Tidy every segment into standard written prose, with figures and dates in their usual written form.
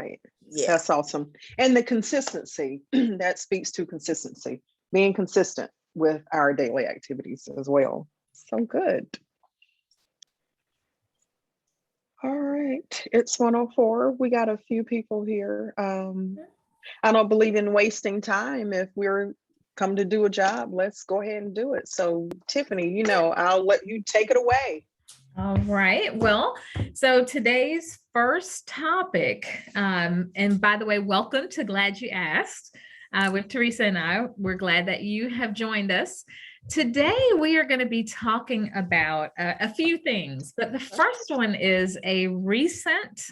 right. Yeah. That's awesome. And the consistency, that speaks to consistency, being consistent with our daily activities as well. So good. All right. It's 104. We got a few people here. I don't believe in wasting time. If we're come to do a job, let's go ahead and do it. So Tiffany, I'll let you take it away. All right. Well, so today's first topic, and by the way, welcome to Glad You Asked. With Teresa and I, we're glad that you have joined us. Today, we are going to be talking about a few things, but the first one is a recent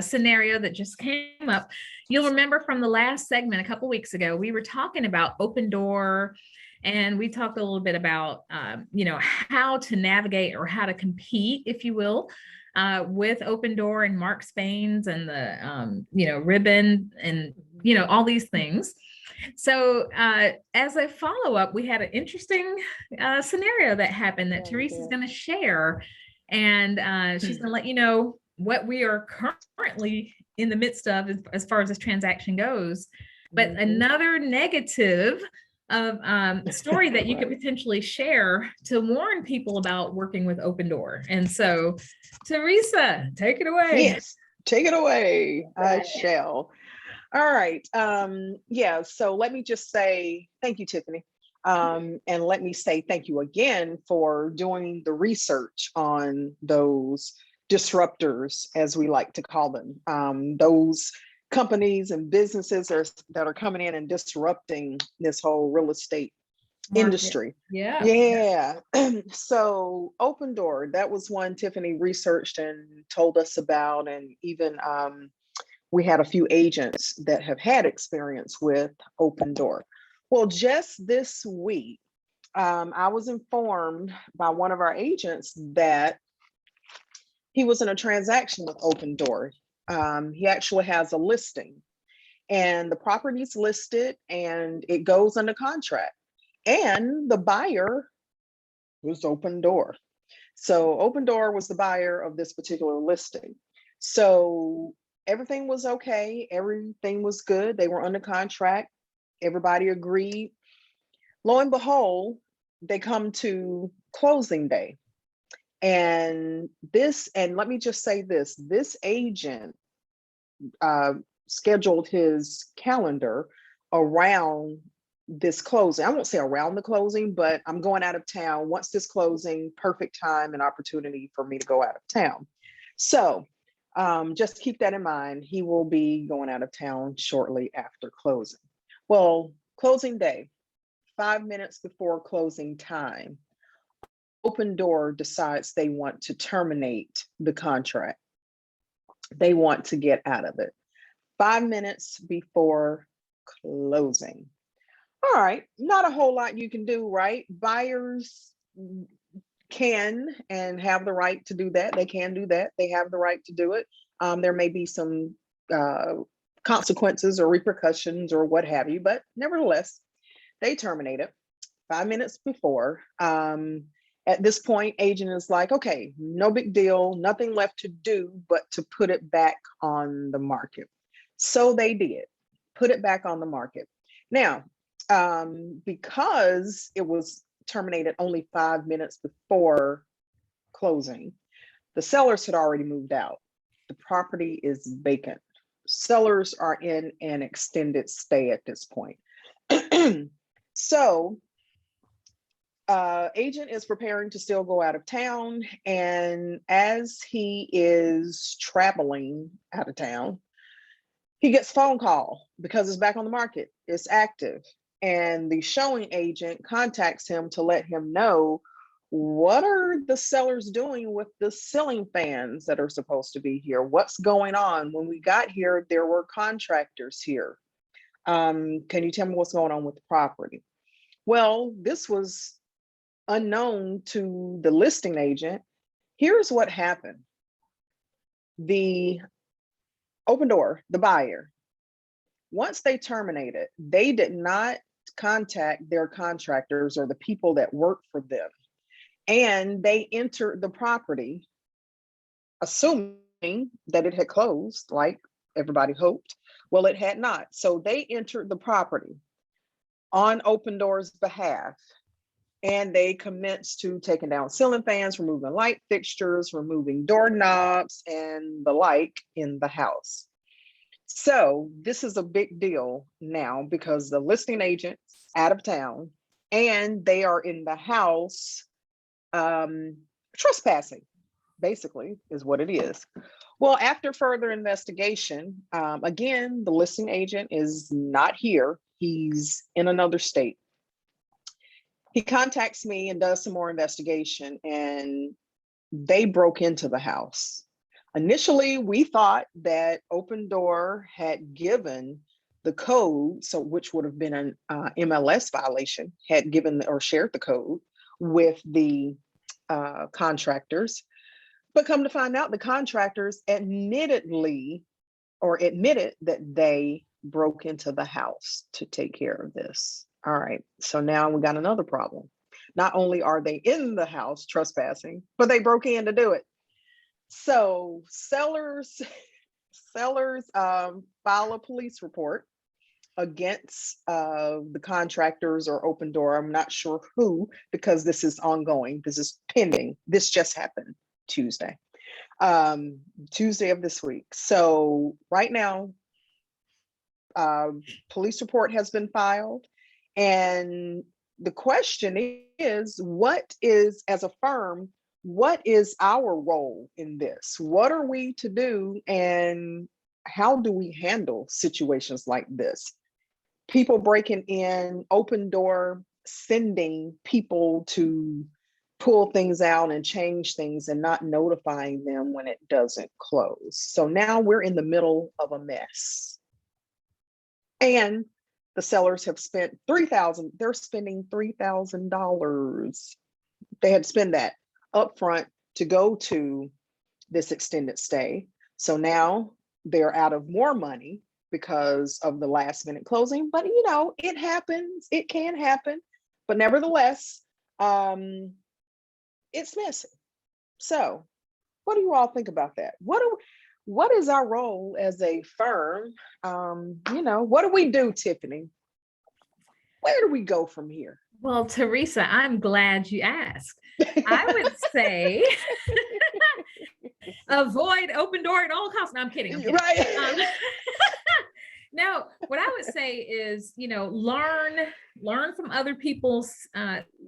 scenario that just came up. You'll remember from the last segment a couple weeks ago, we were talking about open door, and we talked a little bit about, how to navigate or how to compete, if you will, with Open Door and Mark Spain's and the, ribbon and, all these things. So as a follow-up, we had an interesting scenario that happened that Teresa's going to share. And she's going to let you know what we are currently in the midst of as far as this transaction goes. But another negative of a story that you could potentially share to warn people about working with Open Door. And so, Teresa, take it away. Yes, take it away. I shall. All right. So let me just say thank you, Tiffany. And let me say thank you again for doing the research on those disruptors, as we like to call them, those companies and businesses that are coming in and disrupting this whole real estate industry. Yeah. So Open Door, that was one Tiffany researched and told us about. And even we had a few agents that have had experience with Open Door. Well, just this week, I was informed by one of our agents that he was in a transaction with Open Door. He actually has a listing, and the property's listed and it goes under contract, and the buyer was Open Door. So Open Door was the buyer of this particular listing. So everything was okay. Everything was good. They were under contract. Everybody agreed. Lo and behold, they come to closing day. And let me just say this agent scheduled his calendar around this closing. I won't say around the closing, but I'm going out of town. Once this closing, perfect time and opportunity for me to go out of town. So just keep that in mind. He will be going out of town shortly after closing. Well, closing day, 5 minutes before closing time, Open Door decides they want to terminate the contract. They want to get out of it. 5 minutes before closing. All right, not a whole lot you can do, right? Buyers can and have the right to do that. They can do that. They have the right to do it. There may be some consequences or repercussions or what have you, but nevertheless, they terminate it 5 minutes before. At this point, agent is like, okay, no big deal, nothing left to do but to put it back on the market. So they did, put it back on the market. Now, because it was terminated only 5 minutes before closing, the sellers had already moved out. The property is vacant. Sellers are in an extended stay at this point. So agent is preparing to still go out of town. And as he is traveling out of town, he gets a phone call because it's back on the market. It's active. And the showing agent contacts him to let him know, what are the sellers doing with the ceiling fans that are supposed to be here? What's going on? When we got here, there were contractors here. Can you tell me what's going on with the property? Well, this was unknown to the listing agent. Here's what happened. The Open Door, the buyer, once they terminated, they did not contact their contractors or the people that work for them. And they entered the property assuming that it had closed like everybody hoped. Well, it had not. So they entered the property on Open Door's behalf, and they commenced to taking down ceiling fans, removing light fixtures, removing doorknobs, and the like in the house. So this is a big deal now because the listing agent's out of town and they are in the house trespassing, basically, is what it is. Well, after further investigation, again, the listing agent is not here. He's in another state. He contacts me and does some more investigation, and they broke into the house. Initially, we thought that Open Door had given the code, so which would have been an MLS violation, had given or shared the code with the contractors. But come to find out, the contractors admitted that they broke into the house to take care of this. All right, so now we got another problem. Not only are they in the house trespassing, but they broke in to do it. So sellers file a police report against the contractors or Open Door. I'm not sure who, because this is ongoing. This is pending. This just happened Tuesday of this week. So right now, police report has been filed. And the question is, as a firm, what is our role in this? What are we to do? And how do we handle situations like this? People breaking in, Open Door sending people to pull things out and change things and not notifying them when it doesn't close. So now we're in the middle of a mess. And the sellers have spent $3,000. They're spending $3,000. They had to spend that upfront to go to this extended stay. So now they're out of more money because of the last minute closing. But it happens. It can happen. But nevertheless, it's messy. So what do you all think about that? What is our role as a firm? What do we do, Tiffany? Where do we go from here? Well, Teresa, I'm glad you asked. I would say avoid Open Door at all costs. No, I'm kidding. Right. No, what I would say is, learn from other people's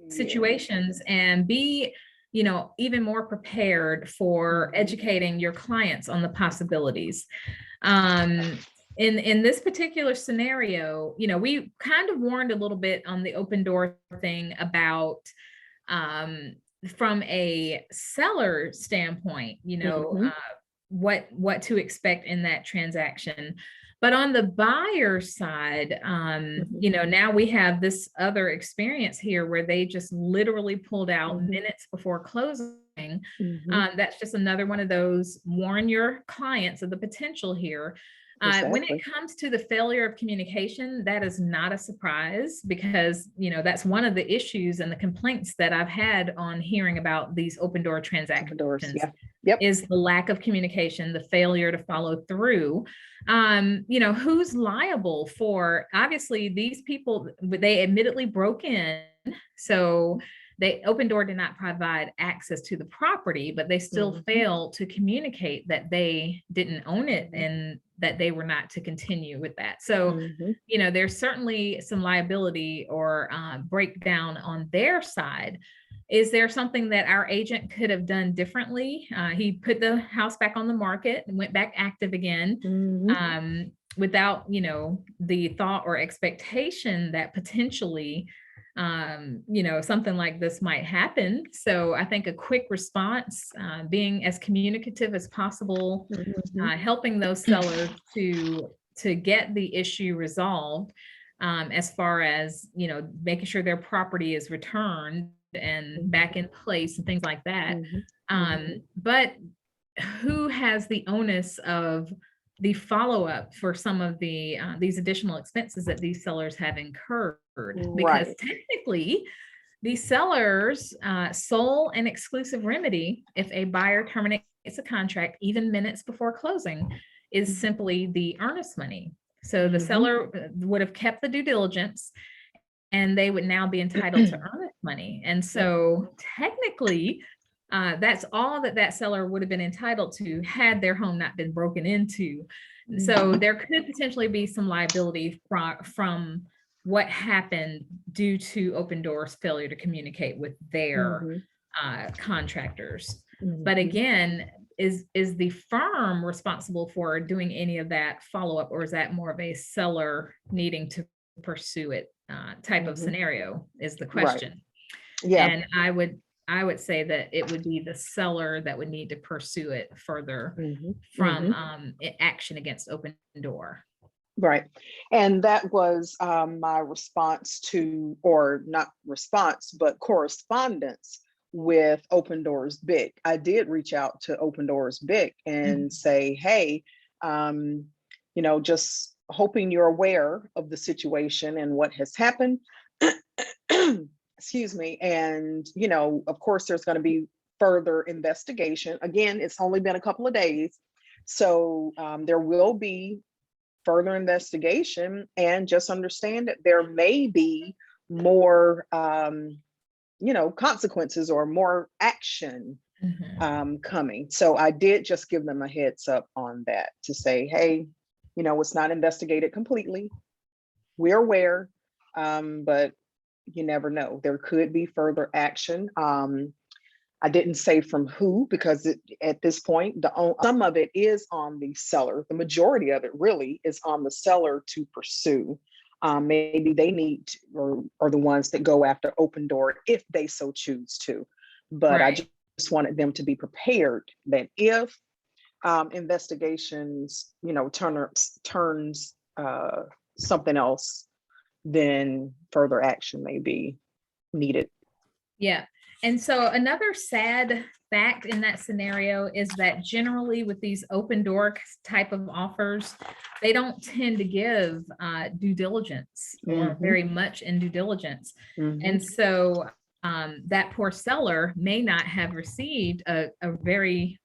situations and be, even more prepared for educating your clients on the possibilities. In this particular scenario, we kind of warned a little bit on the Open Door thing about from a seller standpoint, what to expect in that transaction. But on the buyer side, now we have this other experience here where they just literally pulled out minutes before closing. That's just another one of those, warn your clients of the potential here. Exactly. When it comes to the failure of communication, that is not a surprise because, that's one of the issues and the complaints that I've had on hearing about these Open Door transactions. Is the lack of communication, the failure to follow through. Who's liable for, obviously these people, they admittedly broke in. So Open Door did not provide access to the property, but they still failed to communicate that they didn't own it and that they were not to continue with that. So, there's certainly some liability or breakdown on their side. Is there something that our agent could have done differently? He put the house back on the market and went back active again without, the thought or expectation that potentially something like this might happen. So I think a quick response, being as communicative as possible, helping those sellers to get the issue resolved, as far as, making sure their property is returned and back in place and things like that. But who has the onus of the follow-up for some of the these additional expenses that these sellers have incurred? Because technically the seller's sole and exclusive remedy, if a buyer terminates a contract even minutes before closing, is simply the earnest money. So the seller would have kept the due diligence and they would now be entitled to earnest money. And so technically, that's all that that seller would have been entitled to had their home not been broken into. So there could potentially be some liability from what happened due to Open Doors' failure to communicate with their contractors. But again, is the firm responsible for doing any of that follow-up, or is that more of a seller needing to pursue it type of scenario is the question. Yeah. And I would say that it would be the seller that would need to pursue it further from action against Open Door. Right. And that was my response to, or not response, but correspondence with Open Doors Big. I did reach out to Open Doors Big and say, hey, you know, just hoping you're aware of the situation and what has happened. Excuse me. And, you know, of course, there's going to be further investigation. Again, it's only been a couple of days. So there will be further investigation, and just understand that there may be more, you know, consequences or more action coming. So I did just give them a heads up on that to say, hey, you know, it's not investigated completely. We're aware, but you never know. There could be further action. I didn't say from who, because at this point, some of it is on the seller. The majority of it really is on the seller to pursue. Maybe they need or are the ones that go after Open Door if they so choose to. But I just wanted them to be prepared that if investigations, you know, turns something else, then further action may be needed. Yeah. And so another sad fact in that scenario is that generally with these Open Door type of offers, they don't tend to give due diligence or very much in due diligence. And so that poor seller may not have received a very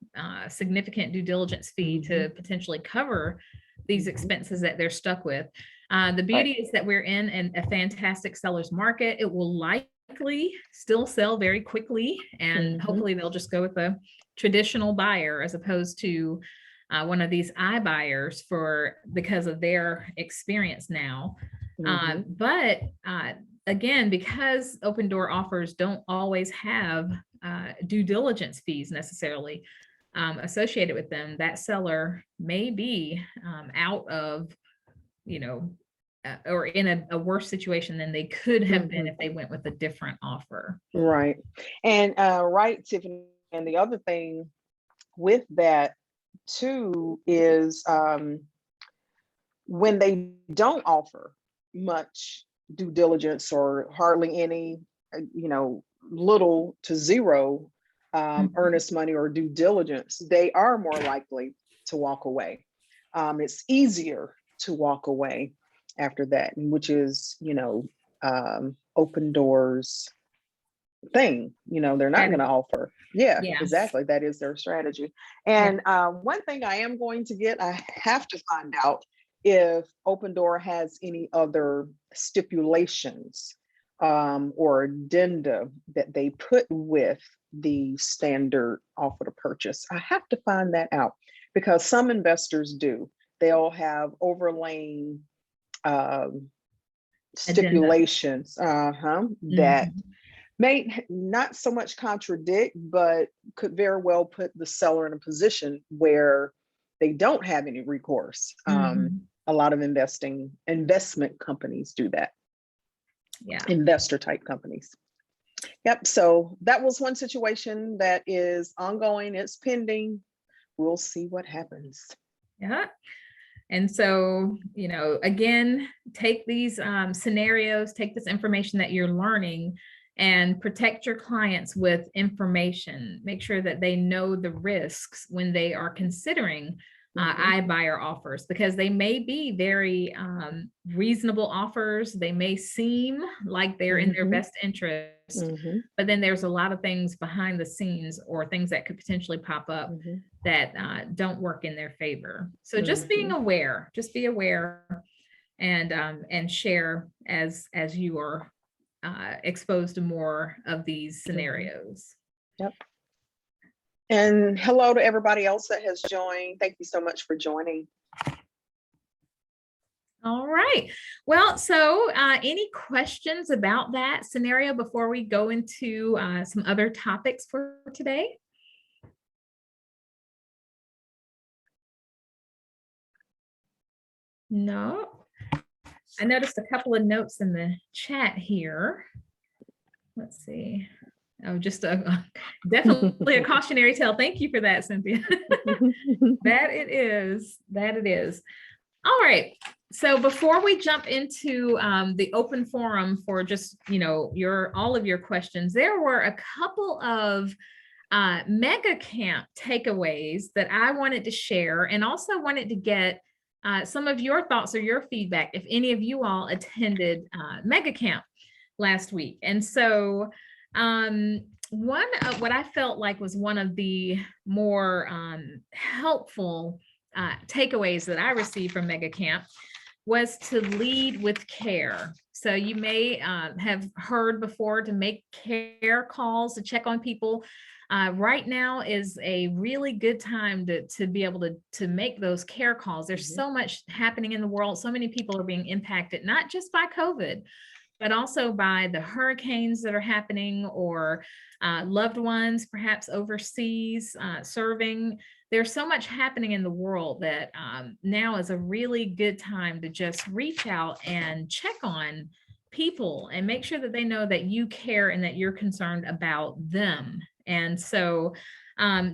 significant due diligence fee to potentially cover these expenses that they're stuck with. The beauty is that we're in a fantastic seller's market. It will likely still sell very quickly, and hopefully they'll just go with a traditional buyer as opposed to one of these iBuyers because of their experience now. But again, because Open Door offers don't always have due diligence fees necessarily associated with them, that seller may be out of, you know, or in a worse situation than they could have been if they went with a different offer. Right. And right, Tiffany. And the other thing with that too is when they don't offer much due diligence or hardly any, you know, little to zero earnest money or due diligence, they are more likely to walk away. It's easier to walk away after that, which is, you know, Open Doors thing. You know, they're not going to offer. Yeah, exactly. That is their strategy. And one thing I am going to get, I have to find out if Open Door has any other stipulations or addenda that they put with the standard offer to purchase. I have to find that out, because some investors do. They'll have overlaying stipulations that may not so much contradict, but could very well put the seller in a position where they don't have any recourse. A lot of investment companies do that. Yeah, investor type companies. Yep. So that was one situation that is ongoing. It's pending. We'll see what happens. Yeah. And so, you know, again, take these scenarios, take this information that you're learning and protect your clients with information. Make sure that they know the risks when they are considering iBuyer offers, because they may be very reasonable offers. They may seem like they're in their best interest, but then there's a lot of things behind the scenes or things that could potentially pop up that don't work in their favor. So just being aware, just be aware, and share as you are exposed to more of these scenarios. Yep. And hello to everybody else that has joined. Thank you so much for joining. All right. Well, so any questions about that scenario before we go into some other topics for today? No. I noticed a couple of notes in the chat here. Let's see. Oh, just definitely a cautionary tale. Thank you for that, Cynthia. That it is. That it is. All right. So before we jump into the open forum for just, all of your questions, there were a couple of mega camp takeaways that I wanted to share, and also wanted to get some of your thoughts or your feedback if any of you all attended mega camp last week. And so one of what I felt like was one of the more helpful takeaways that I received from mega camp was to lead with care. So you may have heard before to make care calls, to check on people. Right now is a really good time to be able to make those care calls. There's so much happening in the world. So many people are being impacted, not just by COVID, but also by the hurricanes that are happening, or loved ones perhaps overseas serving. There's so much happening in the world that now is a really good time to just reach out and check on people and make sure that they know that you care and that you're concerned about them. And so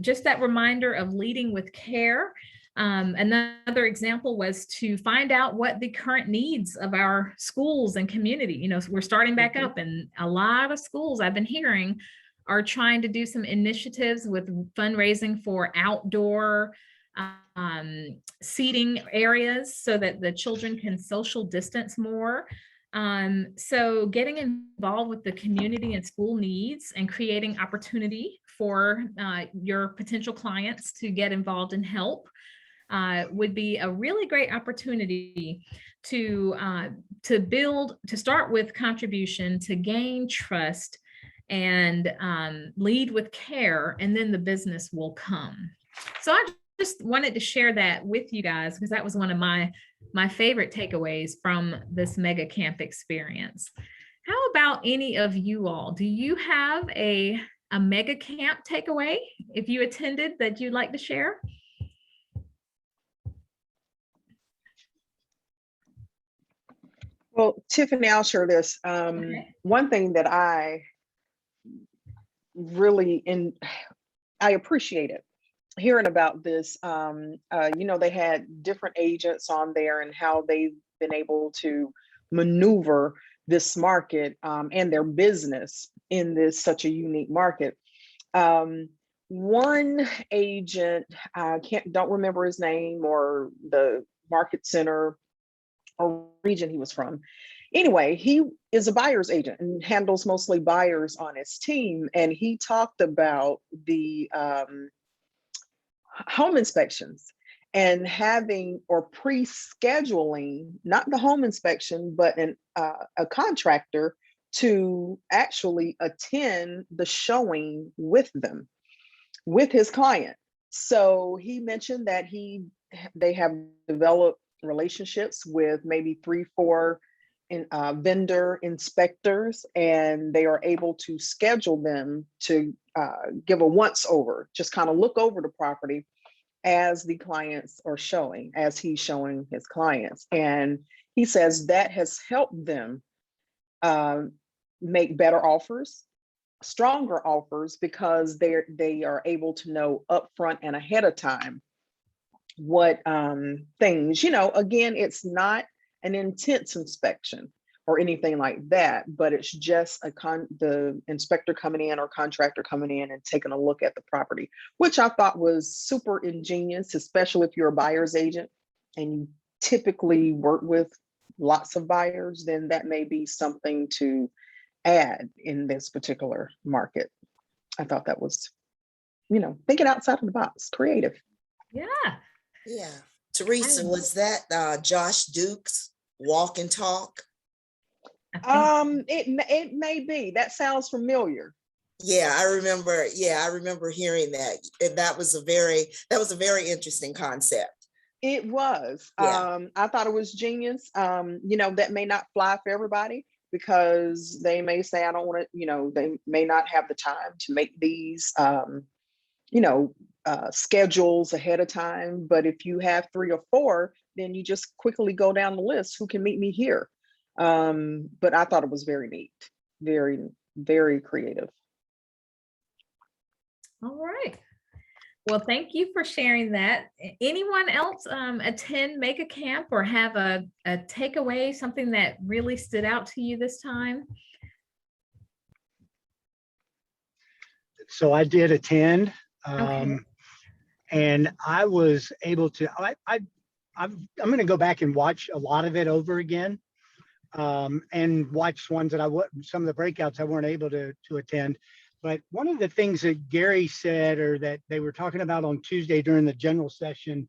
just that reminder of leading with care. Another example was to find out what the current needs of our schools and community. We're starting back up, and a lot of schools I've been hearing are trying to do some initiatives with fundraising for outdoor seating areas so that the children can social distance more. So getting involved with the community and school needs and creating opportunity for your potential clients to get involved and help would be a really great opportunity to start with contribution, to gain trust, and lead with care, and then the business will come. So I just wanted to share that with you guys, because that was one of my favorite takeaways from this mega camp experience. How about any of you all? Do you have a mega camp takeaway, if you attended, that you'd like to share? Well, Tiffany, I'll share this. Okay. One thing that I really I appreciated hearing about this. They had different agents on there and how they've been able to maneuver this market and their business in this such a unique market. One agent, I don't remember his name or the market center or region he was from. Anyway, he is a buyer's agent and handles mostly buyers on his team. And he talked about the home inspections and having or pre-scheduling, not the home inspection, but a contractor to actually attend the showing with them, with his client. So he mentioned that they have developed relationships with maybe 3-4 vendor inspectors, and they are able to schedule them to give a once over, just kind of look over the property as the clients are showing, as he's showing his clients. And he says that has helped them make better offers, stronger offers, because they are able to know upfront and ahead of time what things, again, it's not an intense inspection, or anything like that, but it's just the inspector coming in or contractor coming in and taking a look at the property, which I thought was super ingenious, especially if you're a buyer's agent and you typically work with lots of buyers, then that may be something to add in this particular market. I thought that was, thinking outside of the box, creative. Yeah. Yeah. Teresa, was that Josh Duke's Walk and Talk? It may be. That sounds familiar. Yeah, I remember. Yeah, I remember hearing that. And that was a very interesting concept. It was. Yeah. I thought it was genius. That may not fly for everybody because they may say, I don't want to, they may not have the time to make these, schedules ahead of time. But if you have 3 or 4, then you just quickly go down the list. Who can meet me here? But I thought it was very neat, very, very creative. All right. Well, thank you for sharing that. Anyone else attend Make a Camp or have a takeaway, something that really stood out to you this time? So I did attend, Okay. and I was able to. I'm going to go back and watch a lot of it over again, and watch ones that some of the breakouts I weren't able to attend. But one of the things that Gary said, or that they were talking about on Tuesday during the general session,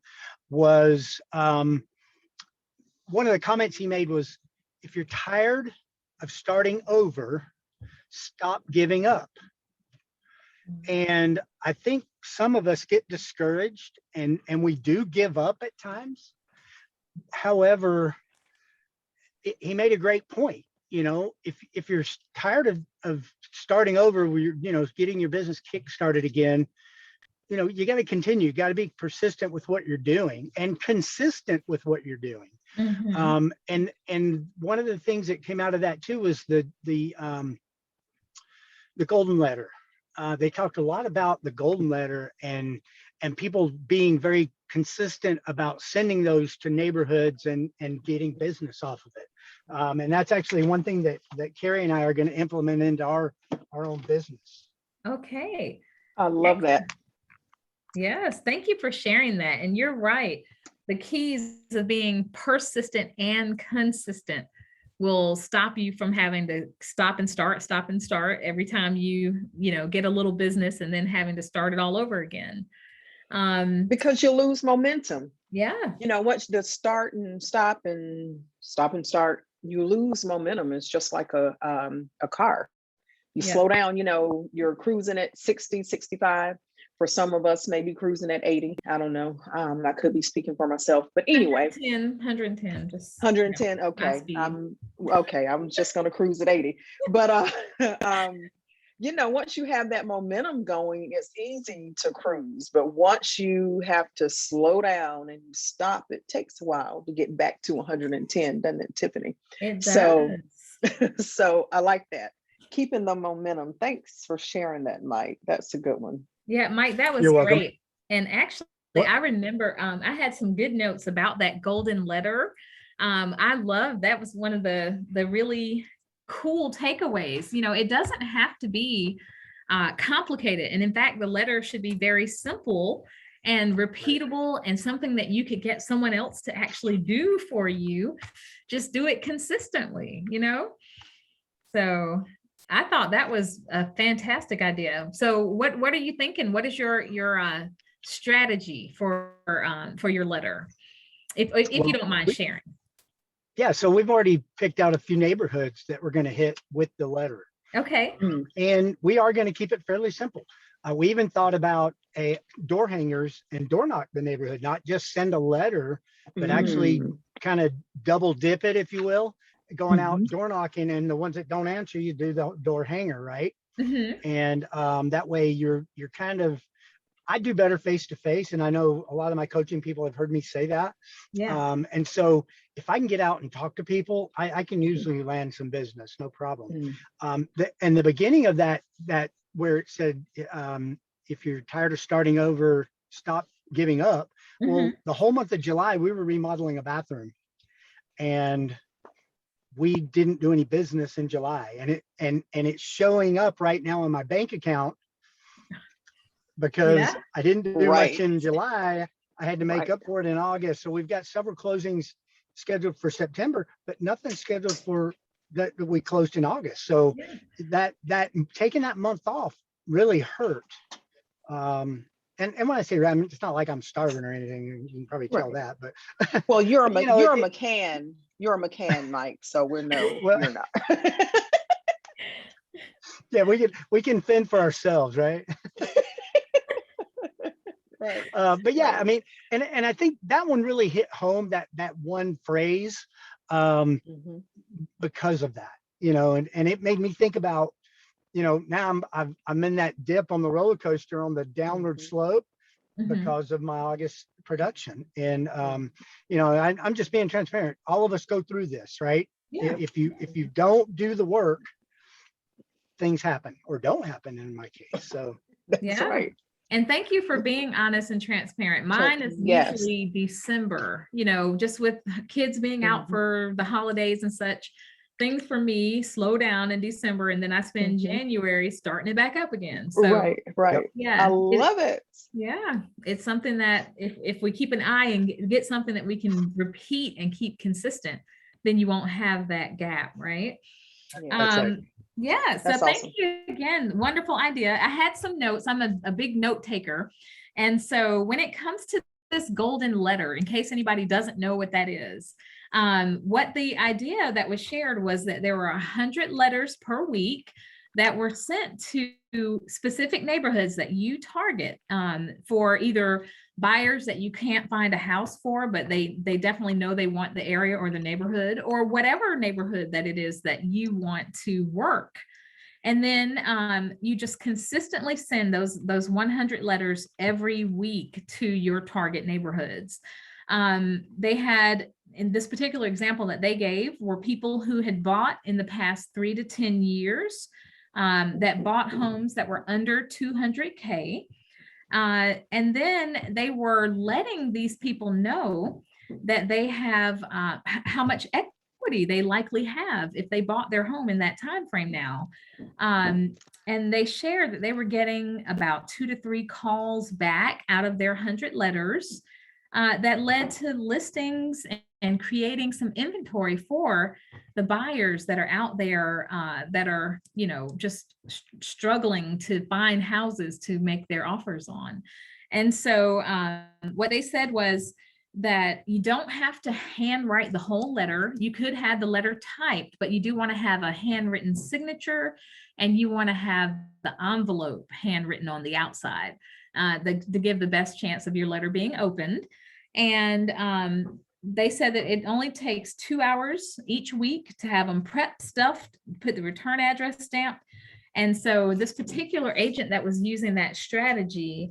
was one of the comments he made was, if you're tired of starting over, stop giving up. And I think some of us get discouraged and we do give up at times. However, he made a great point. If you're tired of starting over, getting your business kick-started again, you got to continue. You got to be persistent with what you're doing and consistent with what you're doing. Mm-hmm. And one of the things that came out of that too was the golden letter. They talked a lot about the golden letter and people being very consistent about sending those to neighborhoods and getting business off of it. And that's actually one thing that Carrie and I are going to implement into our own business. Okay. I love that. Yes. Thank you for sharing that. And you're right. The keys of being persistent and consistent will stop you from having to stop and start every time you get a little business and then having to start it all over again. Because you lose momentum. Yeah. Once the start and stop and start, you lose momentum. It's just like a car. You slow down, you're cruising at 60, 65. For some of us, maybe cruising at 80. I don't know. I could be speaking for myself, but anyway. 110, just 110. Okay. Okay. I'm just going to cruise at 80. But, once you have that momentum going, it's easy to cruise. But once you have to slow down and stop, it takes a while to get back to 110, doesn't it, Tiffany? It does. So I like that. Keeping the momentum. Thanks for sharing that, Mike. That's a good one. Yeah, Mike, that was great. And actually, I remember I had some good notes about that golden letter. I love that was one of the really cool takeaways. It doesn't have to be complicated. And in fact, the letter should be very simple and repeatable and something that you could get someone else to actually do for you. Just do it consistently, So I thought that was a fantastic idea. So what are you thinking? What is your strategy for your letter? If you don't mind sharing. Yeah, so we've already picked out a few neighborhoods that we're going to hit with the letter. Okay. And we are going to keep it fairly simple. We even thought about door hangers and door knock the neighborhood, not just send a letter, but actually kind of double dip it, if you will. Going out door knocking, and the ones that don't answer, you do the door hanger, right? And that way you're kind of, I do better face to face, and I know a lot of my coaching people have heard me say that. Yeah. And so if I can get out and talk to people, I can usually land some business, no problem. And the beginning of that where it said, if you're tired of starting over, stop giving up. Well, the whole month of July, we were remodeling a bathroom, and we didn't do any business in July, and it's showing up right now in my bank account because Yeah. I didn't do Right. much in July. I had to make Right. up for it in August. So we've got several closings scheduled for September, but nothing scheduled for that we closed in August. So Yeah. that taking that month off really hurt. And when I say, I mean, it's not like I'm starving or anything. You can probably tell Right. that, but Well, you're you know, you're a McCann. You're a McCann, Mike. So we're no, well, you're not. yeah, we can fend for ourselves, right? Right. But yeah, I Right. mean, and I think that one really hit home, that one phrase, Mhm. because of that, and it made me think about, now I'm in that dip on the roller coaster on the downward Mhm. slope Mhm. because of my August production. And Mhm. I'm just being transparent. All of us go through this, right? Yeah. If you don't do the work, things happen or don't happen in my case. So That's Yeah. right. And thank you for being honest and transparent. Mine is Yes. usually December, just with kids being out Mhm. for the holidays and such. Things for me slow down in December, and then I spend Mhm. January starting it back up again. So Right. yep. Right. I yeah, love it. it's something that if we keep an eye and get something that we can repeat and keep consistent, then you won't have that gap, right? Yeah. That's right. Yeah, so That's thank awesome. you again. Wonderful idea. I had some notes. I'm a big note taker. And so when it comes to this golden letter, in case anybody doesn't know what that is, what the idea that was shared was that there were 100 letters per week that were sent to specific neighborhoods that you target, for either buyers that you can't find a house for, but they definitely know they want the area or the neighborhood, or whatever neighborhood that it is that you want to work. And then you just consistently send those 100 letters every week to your target neighborhoods. They had, in this particular example that they gave, were people who had bought in the past 3 to 10 years, that bought homes that were under 200K. And then they were letting these people know that they have how much equity they likely have if they bought their home in that time frame now. And they shared that they were getting about 2 to 3 calls back out of their 100 letters, that led to listings and creating some inventory for the buyers that are out there, that are, just struggling to find houses to make their offers on. And so what they said was that you don't have to handwrite the whole letter. You could have the letter typed, but you do want to have a handwritten signature, and you want to have the envelope handwritten on the outside, to give the best chance of your letter being opened. And they said that it only takes 2 hours each week to have them prepped, stuffed, put the return address stamped. And so this particular agent that was using that strategy,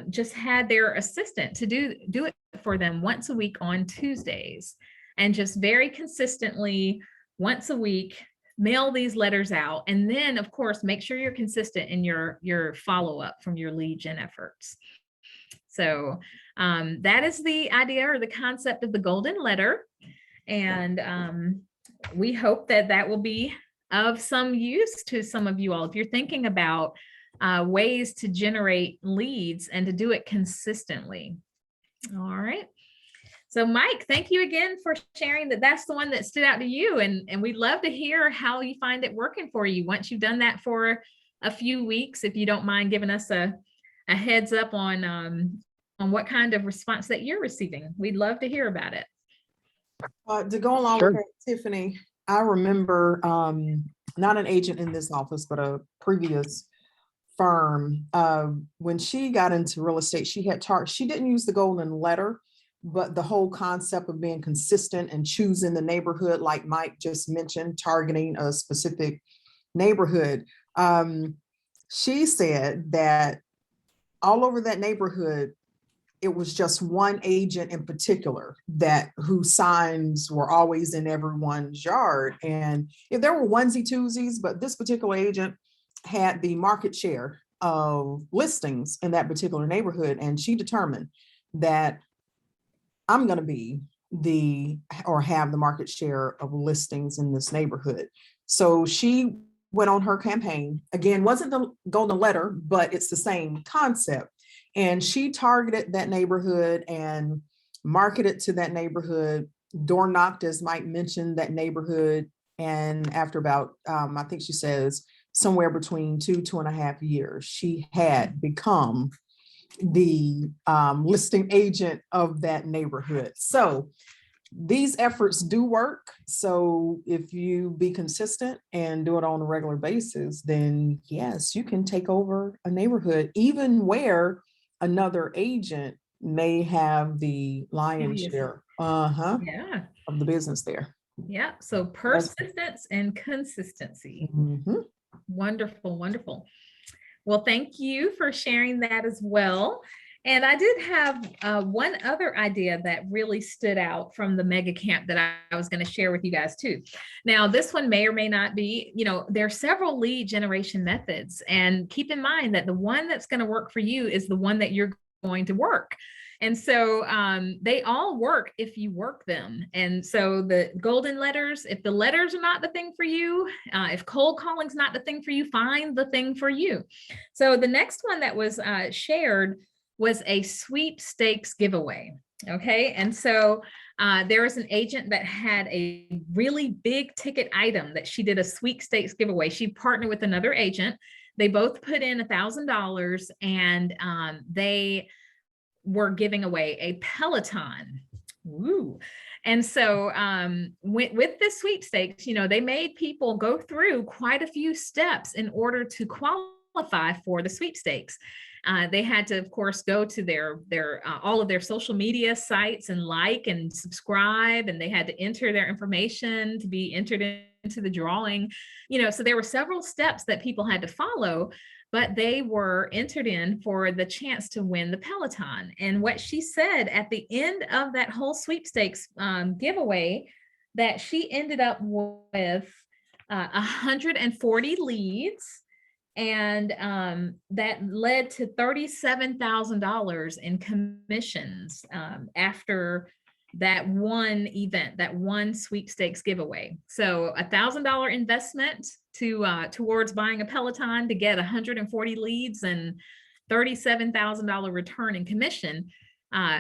just had their assistant to do it for them once a week on Tuesdays, and just very consistently once a week mail these letters out. And then of course make sure you're consistent in your follow-up from your lead gen efforts. So that is the idea or the concept of the golden letter. And we hope that that will be of some use to some of you all. If you're thinking about ways to generate leads and to do it consistently. All right. So Mike, thank you again for sharing that that's the one that stood out to you. And we'd love to hear how you find it working for you once you've done that for a few weeks. If you don't mind giving us a heads up on what kind of response that you're receiving. We'd love to hear about it. To go along Sure. with that, Tiffany, I remember not an agent in this office, but a previous firm. When she got into real estate, she didn't use the golden letter, but the whole concept of being consistent and choosing the neighborhood, like Mike just mentioned, targeting a specific neighborhood. She said that all over that neighborhood, it was just one agent in particular whose signs were always in everyone's yard. And if there were onesie twosies, but this particular agent had the market share of listings in that particular neighborhood. And she determined that I'm going to be or have the market share of listings in this neighborhood. So she went on her campaign. Again, wasn't the golden letter, but it's the same concept. And she targeted that neighborhood and marketed to that neighborhood, door knocked, as Mike mentioned, that neighborhood. And after about, I think she says somewhere between 2.5 years, she had become the listing agent of that neighborhood. So these efforts do work. So if you be consistent and do it on a regular basis, then yes, you can take over a neighborhood, even where another agent may have the lion's Yes. share Yeah. of the business there. Yeah. So persistence and consistency. Mhm. Wonderful, wonderful. Well, thank you for sharing that as well. And I did have one other idea that really stood out from the mega camp that I was going to share with you guys too. Now, this one may or may not be, there are several lead generation methods, and keep in mind that the one that's going to work for you is the one that you're going to work. And so they all work if you work them. And so the golden letters, if the letters are not the thing for you, if cold calling's not the thing for you, find the thing for you. So the next one that was shared was a sweepstakes giveaway. Okay. And so there was an agent that had a really big ticket item that she did a sweepstakes giveaway. She partnered with another agent. They both put in $1,000 and they were giving away a Peloton. Woo. And so with this sweepstakes, they made people go through quite a few steps in order to qualify for the sweepstakes. They had to, of course, go to their all of their social media sites and like and subscribe, and they had to enter their information to be entered into the drawing. So there were several steps that people had to follow, but they were entered in for the chance to win the Peloton. And what she said at the end of that whole sweepstakes giveaway, that she ended up with 140 leads. And that led to $37,000 in commissions after that one event, that one sweepstakes giveaway. So $1,000 investment towards buying a Peloton to get 140 leads and $37,000 return in commission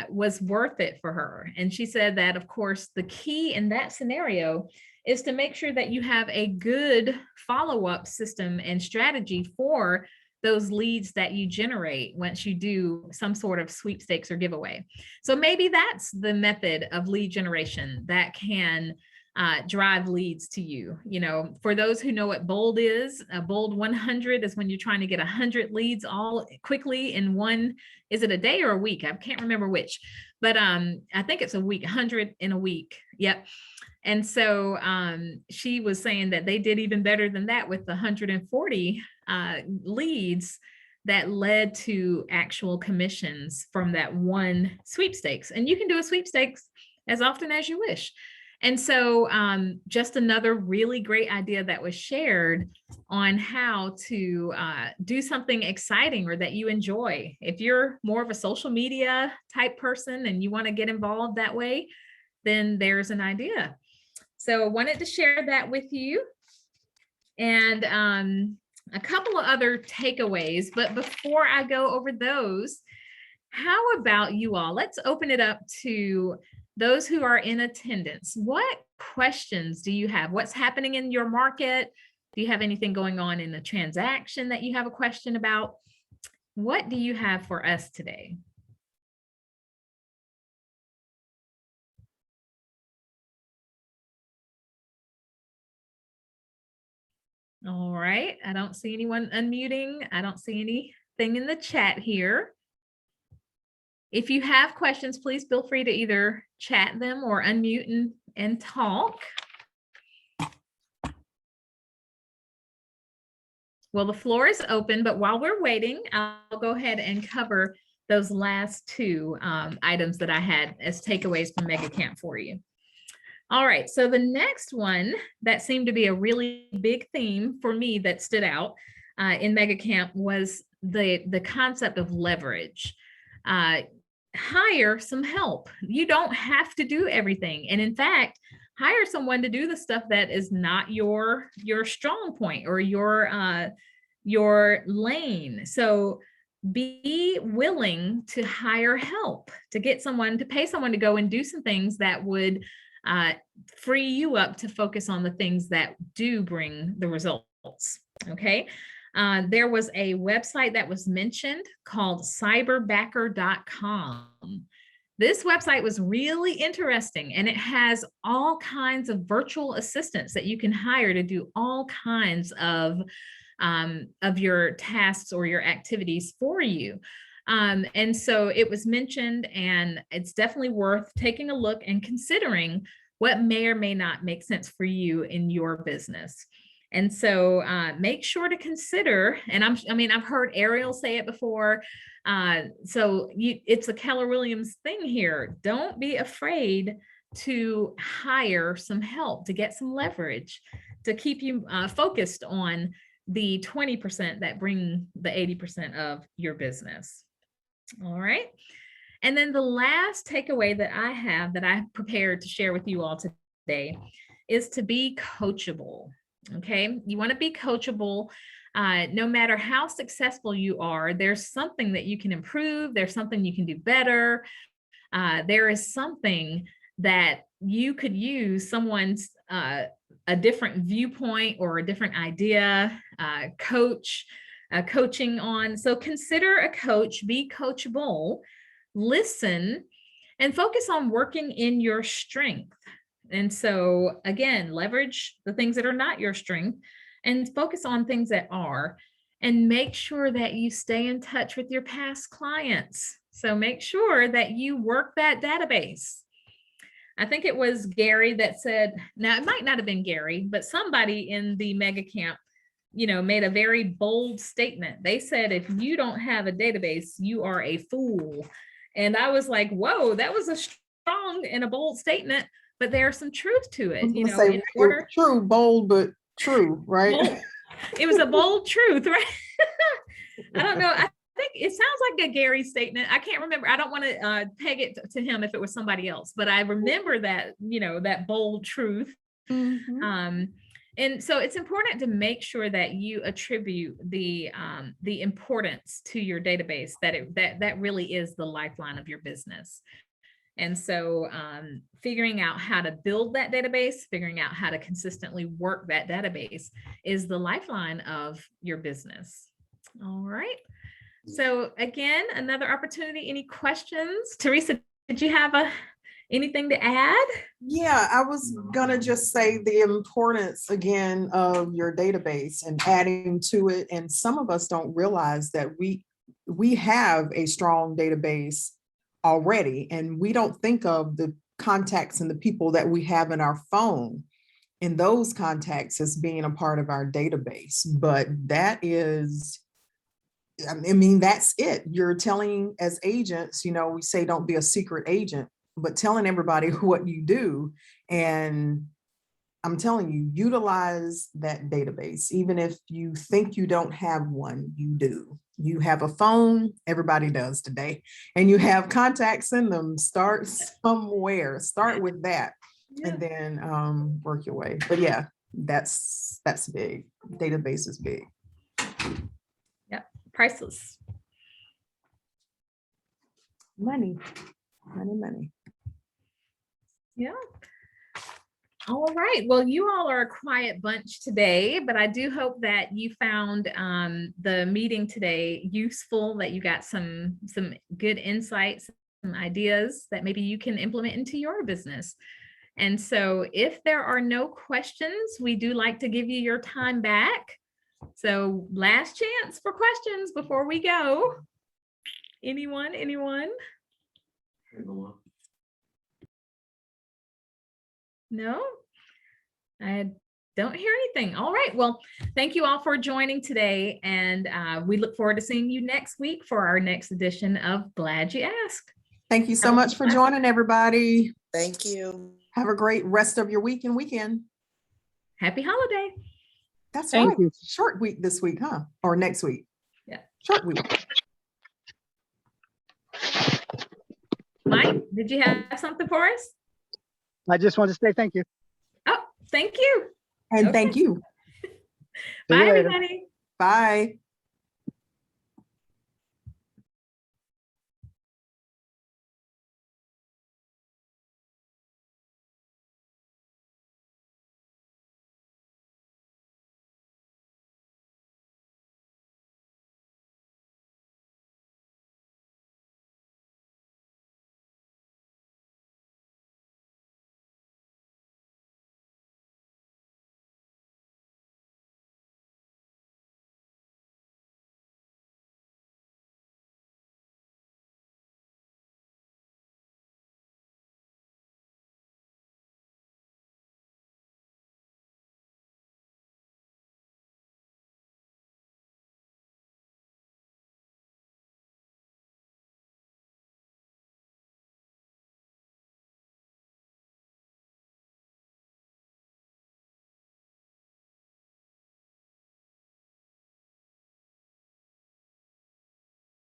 was worth it for her. And she said that, of course, the key in that scenario is to make sure that you have a good follow-up system and strategy for those leads that you generate once you do some sort of sweepstakes or giveaway. So maybe that's the method of lead generation that can drive leads to you. For those who know what bold is, a bold 100 is when you're trying to get 100 leads all quickly in one, is it a day or a week? I can't remember which, but I think it's a week, 100 in a week. Yep. And so she was saying that they did even better than that with the 140 leads that led to actual commissions from that one sweepstakes. And you can do a sweepstakes as often as you wish. And so just another really great idea that was shared on how to do something exciting or that you enjoy. If you're more of a social media type person and you want to get involved that way, then there's an idea. So I wanted to share that with you. And a couple of other takeaways, but before I go over those, how about you all? Let's open it up to those who are in attendance. What questions do you have? What's happening in your market? Do you have anything going on in a transaction that you have a question about? What do you have for us today? All right, I don't see anyone unmuting. I don't see anything in the chat here. If you have questions, please feel free to either chat them or unmute and talk. Well, the floor is open, but while we're waiting, I'll go ahead and cover those last two items that I had as takeaways from Mega Camp for you. All right, so the next one that seemed to be a really big theme for me that stood out in Mega Camp was the concept of leverage. hire some help. You don't have to do everything. And in fact, hire someone to do the stuff that is not your strong point or your lane. So be willing to hire help, to get someone, to pay someone to go and do some things that would free you up to focus on the things that do bring the results. Okay. There was a website that was mentioned called cyberbacker.com. This website was really interesting, and it has all kinds of virtual assistants that you can hire to do all kinds of your tasks or your activities for you. And so it was mentioned, and it's definitely worth taking a look and considering what may or may not make sense for you in your business. And so make sure to consider, and I've heard Ariel say it before. It's a Keller Williams thing here. Don't be afraid to hire some help, to get some leverage, to keep you focused on the 20% that bring the 80% of your business. All right. And then the last takeaway that I have that I prepared to share with you all today is to be coachable. Okay. You want to be coachable. No matter how successful you are, there's something that you can improve. There's something you can do better. There is something that you could use someone's a different viewpoint or a different idea, coaching on. So consider a coach, be coachable, listen, and focus on working in your strength. And so again, leverage the things that are not your strength and focus on things that are, and make sure that you stay in touch with your past clients. So make sure that you work that database. I think it was Gary that said, now it might not have been Gary, but somebody in the mega camp, made a very bold statement. They said, if you don't have a database, you are a fool. And I was like, whoa, that was a strong and a bold statement, but there's some truth to it. In order, true, bold, but true, right? Bold. It was a bold truth, right? I don't know. I think it sounds like a Gary statement. I can't remember. I don't want to peg it to him if it was somebody else, but I remember that, that bold truth. Mm-hmm. And so it's important to make sure that you attribute the importance to your database, that really is the lifeline of your business. And so figuring out how to build that database, figuring out how to consistently work that database is the lifeline of your business. All right. So again, another opportunity. Any questions? Teresa, did you have anything to add? Yeah, I was gonna just say the importance again of your database and adding to it. And some of us don't realize that we have a strong database already, and we don't think of the contacts and the people that we have in our phone and those contacts as being a part of our database. But that is, that's it. You're telling, as agents, we say don't be a secret agent, but telling everybody what you do. And I'm telling you, utilize that database. Even if you think you don't have one, you do. You have a phone, everybody does today, and you have contacts in them. Start somewhere, start with that, and then work your way. But yeah, that's big. Database is big. Yep, priceless. Money. Yeah. All right. Well, you all are a quiet bunch today, but I do hope that you found the meeting today useful, that you got some good insights, some ideas that maybe you can implement into your business. And so if there are no questions, we do like to give you your time back. So last chance for questions before we go. Anyone? No, I don't hear anything. All right. Well, thank you all for joining today. And we look forward to seeing you next week for our next edition of Glad You Asked. Thank you so much for joining, everybody. Thank you. Have a great rest of your week and weekend. Happy holiday. That's Thank right. you. Short week this week, huh? Or next week? Yeah. Short week. Mike, did you have something for us? I just want to say thank you. Oh, thank you. And Okay. thank you. See you Bye, later. everybody. Bye.